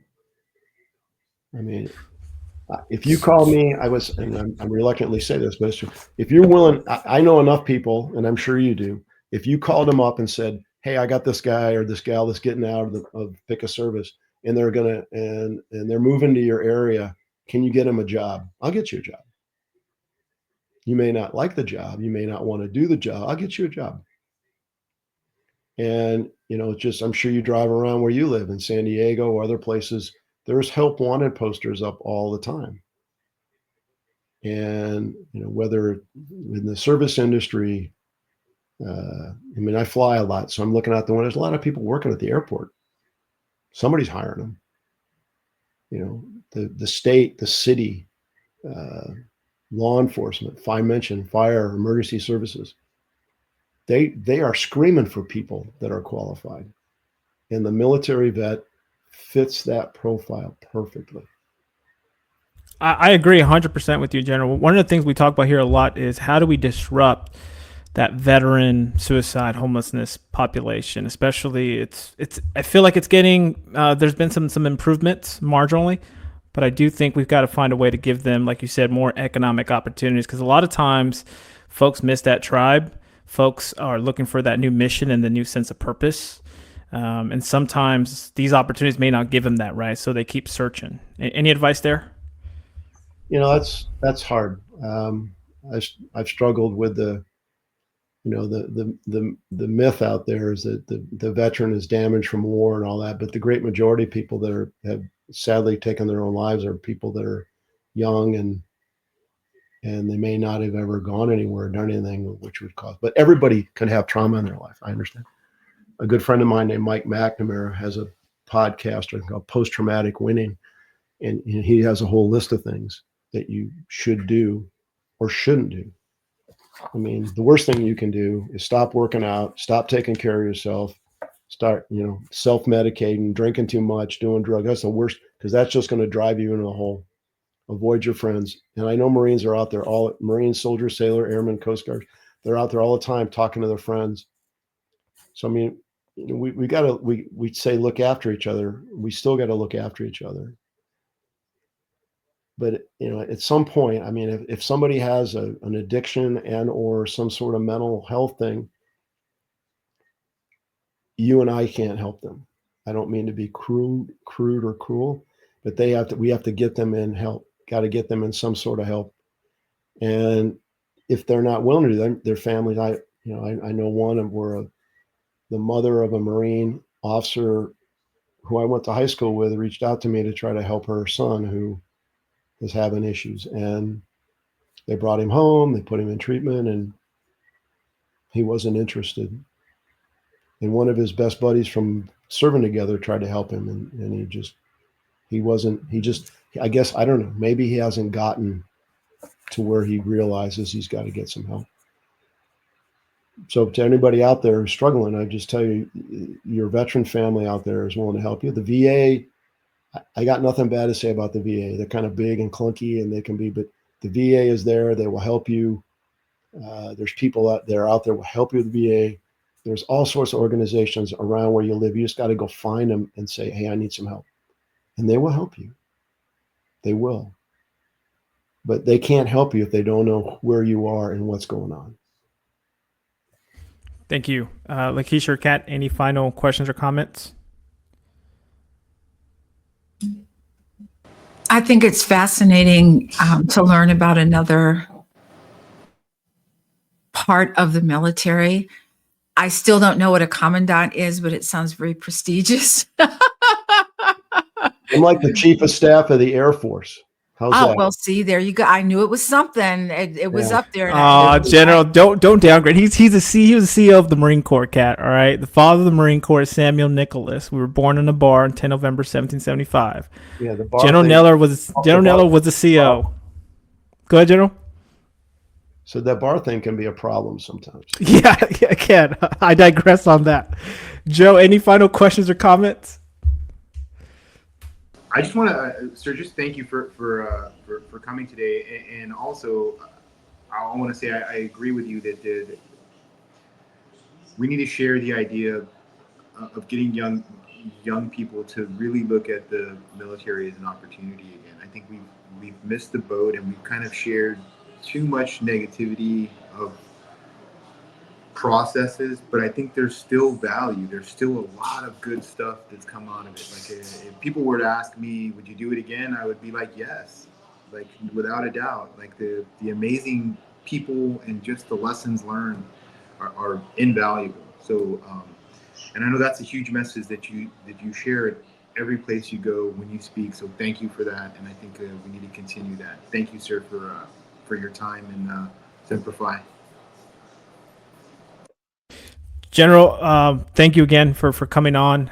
I mean, if you call me, and I'm reluctantly say this, but it's true. If you're willing, I know enough people, and I'm sure you do. If you called them up and said, "Hey, I got this guy or this gal that's getting out of pick a service, and they're they're moving to your area. Can you get them a job? I'll get you a job. You may not like the job, you may not want to do the job. I'll get you a job." And I'm sure you drive around where you live in San Diego or other places. There's help wanted posters up all the time. And, whether in the service industry, I fly a lot, so I'm looking out the window. There's a lot of people working at the airport. Somebody's hiring them. The state, the city, law enforcement, fire, emergency services. They are screaming for people that are qualified. And the military vet fits that profile perfectly. I agree 100% with you, General. One of the things we talk about here a lot is how do we disrupt that veteran suicide homelessness population? Especially, I feel like it's getting there's been some improvements marginally, but I do think we've got to find a way to give them, like you said, more economic opportunities, because a lot of times folks miss that tribe. Folks are looking for that new mission and the new sense of purpose. And sometimes these opportunities may not give them that, right? So they keep searching. Any advice there? That's hard. I've struggled with the myth out there is that the veteran is damaged from war and all that, but the great majority of people that have sadly taken their own lives are people that are young and they may not have ever gone anywhere, done anything which would cause. But everybody can have trauma in their life. I understand. A good friend of mine named Mike McNamara has a podcast called Post Traumatic Winning, and he has a whole list of things that you should do or shouldn't do. The worst thing you can do is stop working out, stop taking care of yourself, start, self-medicating, drinking too much, doing drugs. That's the worst, because that's just going to drive you into a hole. Avoid your friends. And I know Marines are out there, all Marines, soldiers, sailor, airmen, Coast Guard, they're out there all the time talking to their friends. So, we say look after each other. We still got to look after each other. But, at some point, if somebody has an addiction and or some sort of mental health thing, you and I can't help them. I don't mean to be crude or cruel, but we have to get them in help. Got to get them in some sort of help. And if they're not willing to do that, their families, I know one of the mother of a Marine officer who I went to high school with reached out to me to try to help her son who was having issues, and they brought him home, they put him in treatment, and he wasn't interested. And one of his best buddies from serving together tried to help him, and I guess, I don't know, maybe he hasn't gotten to where he realizes he's got to get some help. So to anybody out there who's struggling, I just tell you, your veteran family out there is willing to help you. The VA, I got nothing bad to say about the VA. They're kind of big and clunky, and they can be, but the VA is there. They will help you. There's people out there will help you with the VA. There's all sorts of organizations around where you live. You just got to go find them and say, hey, I need some help. And they will help you. They will. But they can't help you if they don't know where you are and what's going on. Thank you. Lakeisha or Kat, any final questions or comments? I think it's fascinating to learn about another part of the military. I still don't know what a commandant is, but it sounds very prestigious. I'm like the chief of staff of the Air Force. How's Oh, that? well, see, there you go. I knew it was something. It was Yeah. up there. And General, don't downgrade. He was the CEO of the Marine Corps, Cat. All right, the father of the Marine Corps is Samuel Nicholas. We were born in a bar on 10 November 1775. Yeah, the bar General thing- Neller was the CO. Go ahead, General. So that bar thing can be a problem sometimes. Yeah, Cat. I digress on that. Joe, any final questions or comments? I just want to, sir, just thank you for coming today, and also I want to say I agree with you that we need to share the idea of getting young people to really look at the military as an opportunity again. I think we've missed the boat, and we've kind of shared too much negativity of processes, but I think there's still value. There's still a lot of good stuff that's come out of it. Like if people were to ask me, would you do it again? I would be like, yes, like without a doubt. Like the amazing people and just the lessons learned are invaluable. So, and I know that's a huge message that you share at every place you go when you speak. So thank you for that, and I think we need to continue that. Thank you, sir, for your time and Simplify. General, thank you again for coming on.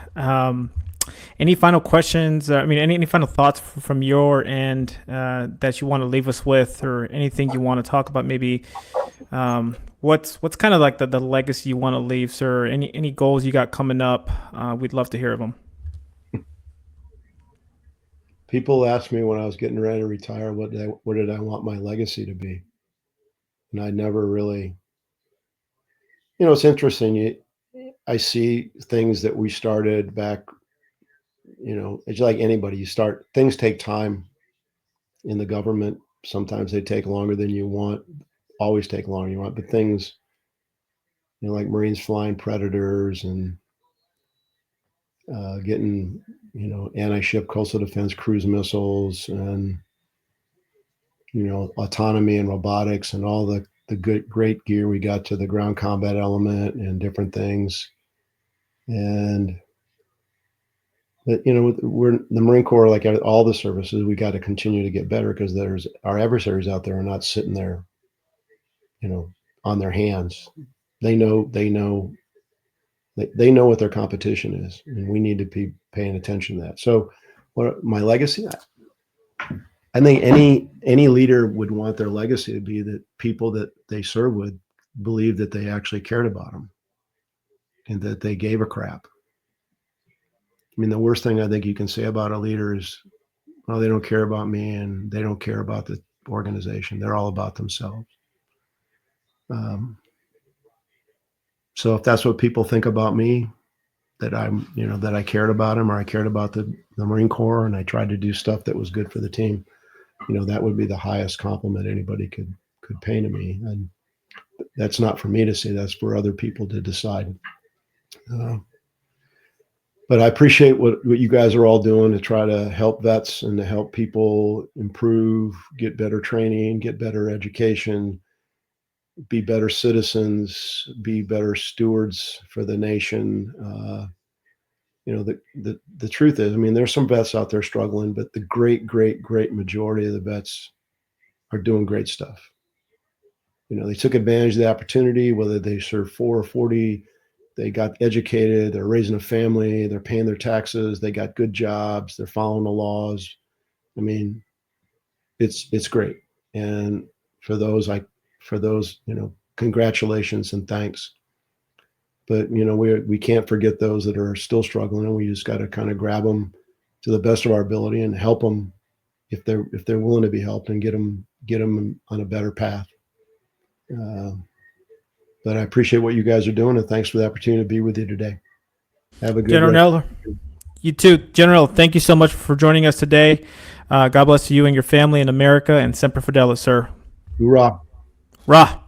Any final questions? Any final thoughts from your end that you want to leave us with, or anything you want to talk about? Maybe what's kind of like the legacy you want to leave, sir? Any goals you got coming up? We'd love to hear of them. People asked me when I was getting ready to retire, what did I want my legacy to be? And I never really, it's interesting. I see things that we started back, it's like anybody, things take time in the government. Sometimes they take longer than you want, always take longer than you want, but things, like Marines flying Predators and getting, anti-ship coastal defense cruise missiles and, autonomy and robotics and all the great gear we got to the ground combat element and different things. And but we're the Marine Corps, like all the services, we got to continue to get better, because there's our adversaries out there are not sitting there, on their hands. They know what their competition is, and we need to be paying attention to that. So, what my legacy? I think any leader would want their legacy to be that people that they serve with believe that they actually cared about them and that they gave a crap. The worst thing I think you can say about a leader is, well, they don't care about me and they don't care about the organization. They're all about themselves. So if that's what people think about me, that that I cared about them, or I cared about the Marine Corps, and I tried to do stuff that was good for the team, that would be the highest compliment anybody could pay to me. And that's not for me to say, that's for other people to decide. But I appreciate what you guys are all doing to try to help vets and to help people improve, get better training, get better education, be better citizens, be better stewards for the nation. The truth is, there's some vets out there struggling, but the great majority of the vets are doing great stuff. They took advantage of the opportunity, whether they served 4 or 40, they got educated, they're raising a family, they're paying their taxes, they got good jobs, they're following the laws. It's great. And for those, congratulations and thanks. But, we can't forget those that are still struggling, and we just got to kind of grab them to the best of our ability and help them if they're willing to be helped, and get them on a better path. But I appreciate what you guys are doing, and thanks for the opportunity to be with you today. Have a good General Neller. You too. General, thank you so much for joining us today. God bless you and your family in America, and Semper Fidelis, sir. Hoorah. Rah.